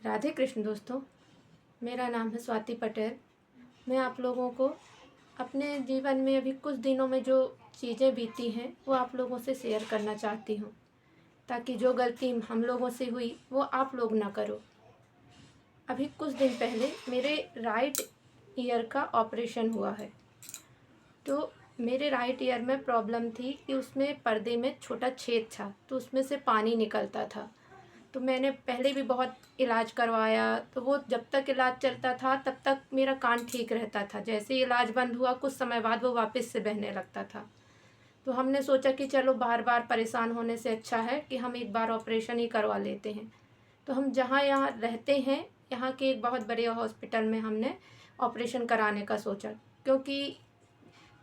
राधे कृष्ण दोस्तों। मेरा नाम है स्वाति पटेल। मैं आप लोगों को अपने जीवन में अभी कुछ दिनों में जो चीज़ें बीती हैं वो आप लोगों से शेयर करना चाहती हूँ, ताकि जो गलती हम लोगों से हुई वो आप लोग ना करो। अभी कुछ दिन पहले मेरे राइट ईयर का ऑपरेशन हुआ है। तो मेरे राइट ईयर में प्रॉब्लम थी कि उसमें पर्दे में छोटा छेद था, तो उसमें से पानी निकलता था। तो मैंने पहले भी बहुत इलाज करवाया, तो वो जब तक इलाज चलता था तब तक मेरा कान ठीक रहता था। जैसे ही इलाज बंद हुआ कुछ समय बाद वो वापस से बहने लगता था। तो हमने सोचा कि चलो बार बार परेशान होने से अच्छा है कि हम एक बार ऑपरेशन ही करवा लेते हैं। तो हम जहाँ यहाँ रहते हैं, यहाँ के एक बहुत बड़े हॉस्पिटल में हमने ऑपरेशन कराने का सोचा, क्योंकि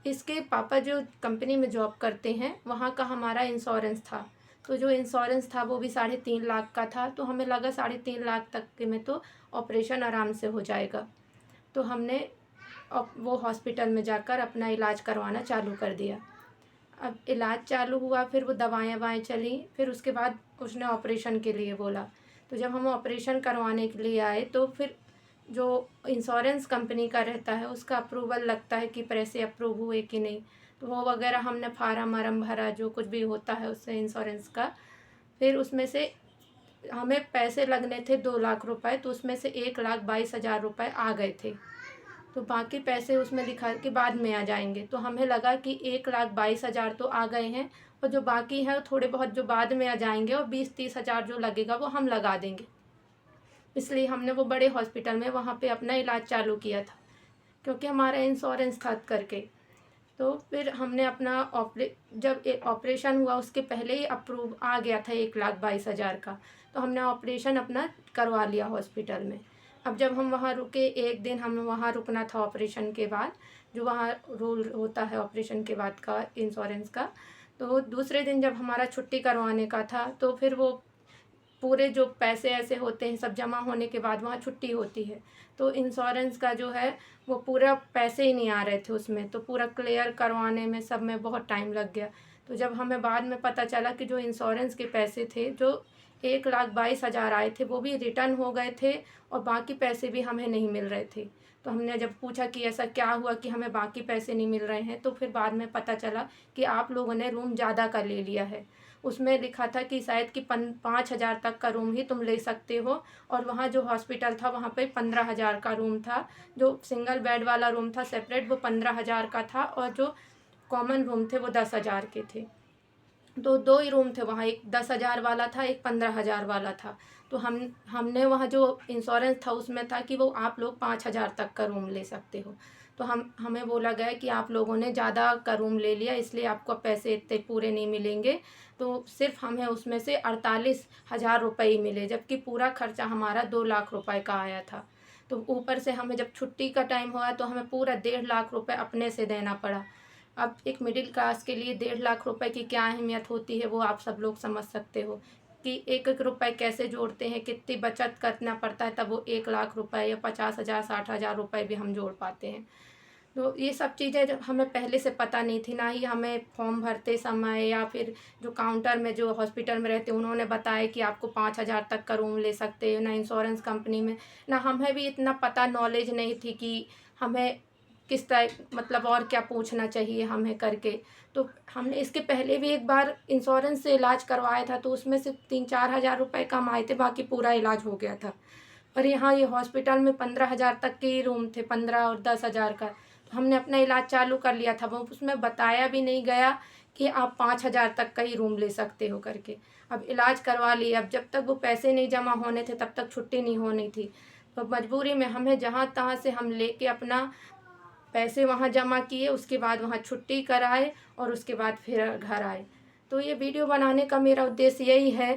इसके पापा जो कंपनी में जॉब करते हैं वहाँ का हमारा इंश्योरेंस था। तो जो इंश्योरेंस था वो भी 3.5 लाख का था। तो हमें लगा 3.5 लाख तक के में तो ऑपरेशन आराम से हो जाएगा। तो हमने वो हॉस्पिटल में जाकर अपना इलाज करवाना चालू कर दिया। अब इलाज चालू हुआ, फिर वो दवाएं ववाएँ चली, फिर उसके बाद उसने ऑपरेशन के लिए बोला। तो जब हम ऑपरेशन करवाने के लिए आए तो फिर जो इंश्योरेंस कंपनी का रहता है उसका अप्रूवल लगता है कि पैसे अप्रूव हुए कि नहीं। तो वो वगैरह हमने फार्म वारम भरा, जो कुछ भी होता है उससे इंश्योरेंस का। फिर उसमें से हमें पैसे लगने थे 2 लाख रुपए, तो उसमें से 1,22,000 रुपये आ गए थे। तो बाकी पैसे उसमें लिखा कि बाद में आ जाएंगे। तो हमें लगा कि 1,22,000 तो आ गए हैं, और जो बाकी है थोड़े बहुत जो बाद में आ जाएंगे, और 20-30 हज़ार जो लगेगा वो हम लगा देंगे। इसलिए हमने वो बड़े हॉस्पिटल में वहाँ पे अपना इलाज चालू किया था, क्योंकि हमारा इंश्योरेंस था करके। तो फिर हमने अपना जब ऑपरेशन हुआ उसके पहले ही अप्रूव आ गया था 1,22,000 का। तो हमने ऑपरेशन अपना करवा लिया हॉस्पिटल में। अब जब हम वहाँ रुके, एक दिन हमें वहाँ रुकना था ऑपरेशन के बाद, जो वहाँ रूल होता है ऑपरेशन के बाद का इंश्योरेंस का। तो दूसरे दिन जब हमारा छुट्टी करवाने का था, तो फिर वो पूरे जो पैसे ऐसे होते हैं सब जमा होने के बाद वहाँ छुट्टी होती है। तो इंश्योरेंस का जो है वो पूरा पैसे ही नहीं आ रहे थे उसमें, तो पूरा क्लियर करवाने में सब में बहुत टाइम लग गया। तो जब हमें बाद में पता चला कि जो इंश्योरेंस के पैसे थे, जो 1,22,000 आए थे, वो भी रिटर्न हो गए थे, और बाकी पैसे भी हमें नहीं मिल रहे थे। तो हमने जब पूछा कि ऐसा क्या हुआ कि हमें बाकी पैसे नहीं मिल रहे हैं, तो फिर बाद में पता चला कि आप लोगों ने रूम ज़्यादा का ले लिया है। उसमें लिखा था कि शायद कि 5,000 तक का रूम ही तुम ले सकते हो, और वहाँ जो हॉस्पिटल था वहाँ पे 15,000 का रूम था। जो सिंगल बेड वाला रूम था सेपरेट, वो 15,000 का था, और जो कॉमन रूम थे वो 10,000 के थे। तो दो ही रूम थे वहाँ, एक 10,000 वाला था, एक 15,000 वाला था। तो हमने वहाँ जो इंश्योरेंस था उसमें था कि वो आप लोग 5,000 तक का रूम ले सकते हो। तो हमें बोला गया कि आप लोगों ने ज़्यादा का रूम ले लिया, इसलिए आपको पैसे इतने पूरे नहीं मिलेंगे। तो सिर्फ हमें उसमें से 48,000 रुपये ही मिले, जबकि पूरा खर्चा हमारा 2 लाख रुपए का आया था। तो ऊपर से हमें जब छुट्टी का टाइम हुआ तो हमें पूरा 1.5 लाख रुपए अपने से देना पड़ा। अब एक मिडिल क्लास के लिए 1.5 लाख रुपए की क्या अहमियत होती है वो आप सब लोग समझ सकते हो, कि एक एक रुपए कैसे जोड़ते हैं, कितनी बचत करना पड़ता है, तब वो 1 लाख रुपए या 50,000 60,000 रुपए भी हम जोड़ पाते हैं। तो ये सब चीज़ें जब हमें पहले से पता नहीं थी, ना ही हमें फॉर्म भरते समय या फिर जो काउंटर में जो हॉस्पिटल में रहते उन्होंने बताया कि आपको 5,000 तक का रूम ले सकते हो, ना इंश्योरेंस कंपनी में, ना हमें भी इतना पता नॉलेज नहीं थी कि हमें किस तरह मतलब और क्या पूछना चाहिए हमें करके। तो हमने इसके पहले भी एक बार इंश्योरेंस से इलाज करवाया था, तो उसमें से 3-4 हज़ार रुपये कम आए थे, बाकी पूरा इलाज हो गया था। पर यहाँ ये हॉस्पिटल में 15,000 तक के ही रूम थे, 15 और 10,000 का। तो हमने अपना इलाज चालू कर लिया था, वो उसमें बताया भी नहीं गया कि आप 5,000 तक का ही रूम ले सकते हो करके। अब इलाज करवा लिया, अब जब तक वो पैसे नहीं जमा होने थे तब तक छुट्टी नहीं होनी थी। तो मजबूरी में हमें जहाँ तहाँ से हम लेके अपना पैसे वहाँ जमा किए, उसके बाद वहाँ छुट्टी कराए, और उसके बाद फिर घर आए। तो ये वीडियो बनाने का मेरा उद्देश्य यही है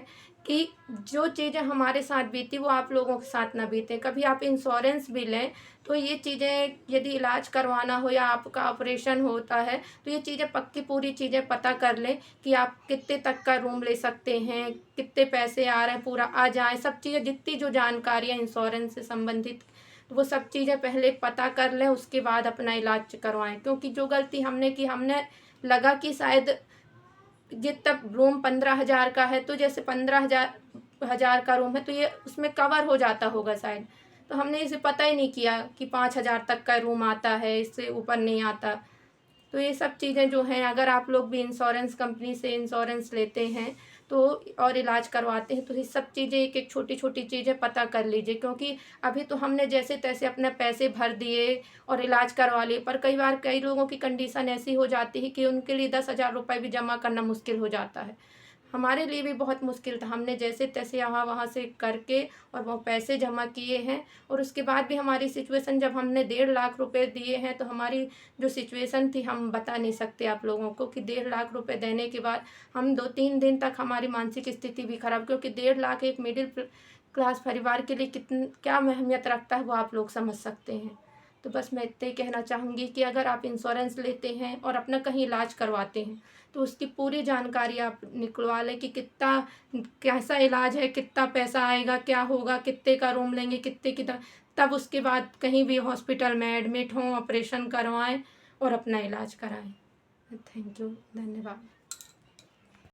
कि जो चीज़ें हमारे साथ बीती वो आप लोगों के साथ ना बीते। कभी आप इंश्योरेंस भी लें तो ये चीज़ें, यदि इलाज करवाना हो या आपका ऑपरेशन होता है, तो ये चीज़ें पक्की पूरी चीज़ें पता कर लें कि आप कितने तक का रूम ले सकते हैं, कितने पैसे आ रहे हैं, पूरा आ जाए, सब चीज़ें जितनी जो जानकारियाँ इंश्योरेंस से संबंधित, तो वो सब चीज़ें पहले पता कर लें, उसके बाद अपना इलाज करवाएं। क्योंकि जो गलती हमने की, हमने लगा कि शायद जितना रूम 15,000 का है, तो जैसे 15,000 10,000 का रूम है तो ये उसमें कवर हो जाता होगा शायद। तो हमने इसे पता ही नहीं किया कि 5,000 तक का रूम आता है, इससे ऊपर नहीं आता। तो ये सब चीज़ें जो हैं, अगर आप लोग भी इंश्योरेंस कंपनी से इंश्योरेंस लेते हैं तो और इलाज करवाते हैं तो ये सब चीज़ें एक एक छोटी छोटी चीज़ें पता कर लीजिए, क्योंकि अभी तो हमने जैसे तैसे अपने पैसे भर दिए और इलाज करवा लिए, पर कई बार कई लोगों की कंडीशन ऐसी हो जाती है कि उनके लिए 10,000 रुपये भी जमा करना मुश्किल हो जाता है। हमारे लिए भी बहुत मुश्किल था, हमने जैसे तैसे यहाँ वहाँ से करके और वो पैसे जमा किए हैं। और उसके बाद भी हमारी सिचुएशन, जब हमने 1.5 लाख रुपए दिए हैं तो हमारी जो सिचुएशन थी हम बता नहीं सकते आप लोगों को, कि 1.5 लाख रुपए देने के बाद हम 2-3 दिन तक हमारी मानसिक स्थिति भी खराब, क्योंकि 1.5 लाख एक मिडिल क्लास परिवार के लिए कितन क्या अहमियत रखता है वो आप लोग समझ सकते हैं। तो बस मैं इतना ही कहना चाहूँगी कि अगर आप इंश्योरेंस लेते हैं और अपना कहीं इलाज करवाते हैं तो उसकी पूरी जानकारी आप निकलवा लें कि कितना कैसा इलाज है, कितना पैसा आएगा, क्या होगा, कितने का रूम लेंगे, कितने की तब उसके बाद कहीं भी हॉस्पिटल में एडमिट हों, ऑपरेशन करवाएं और अपना इलाज कराएं। थैंक यू, धन्यवाद।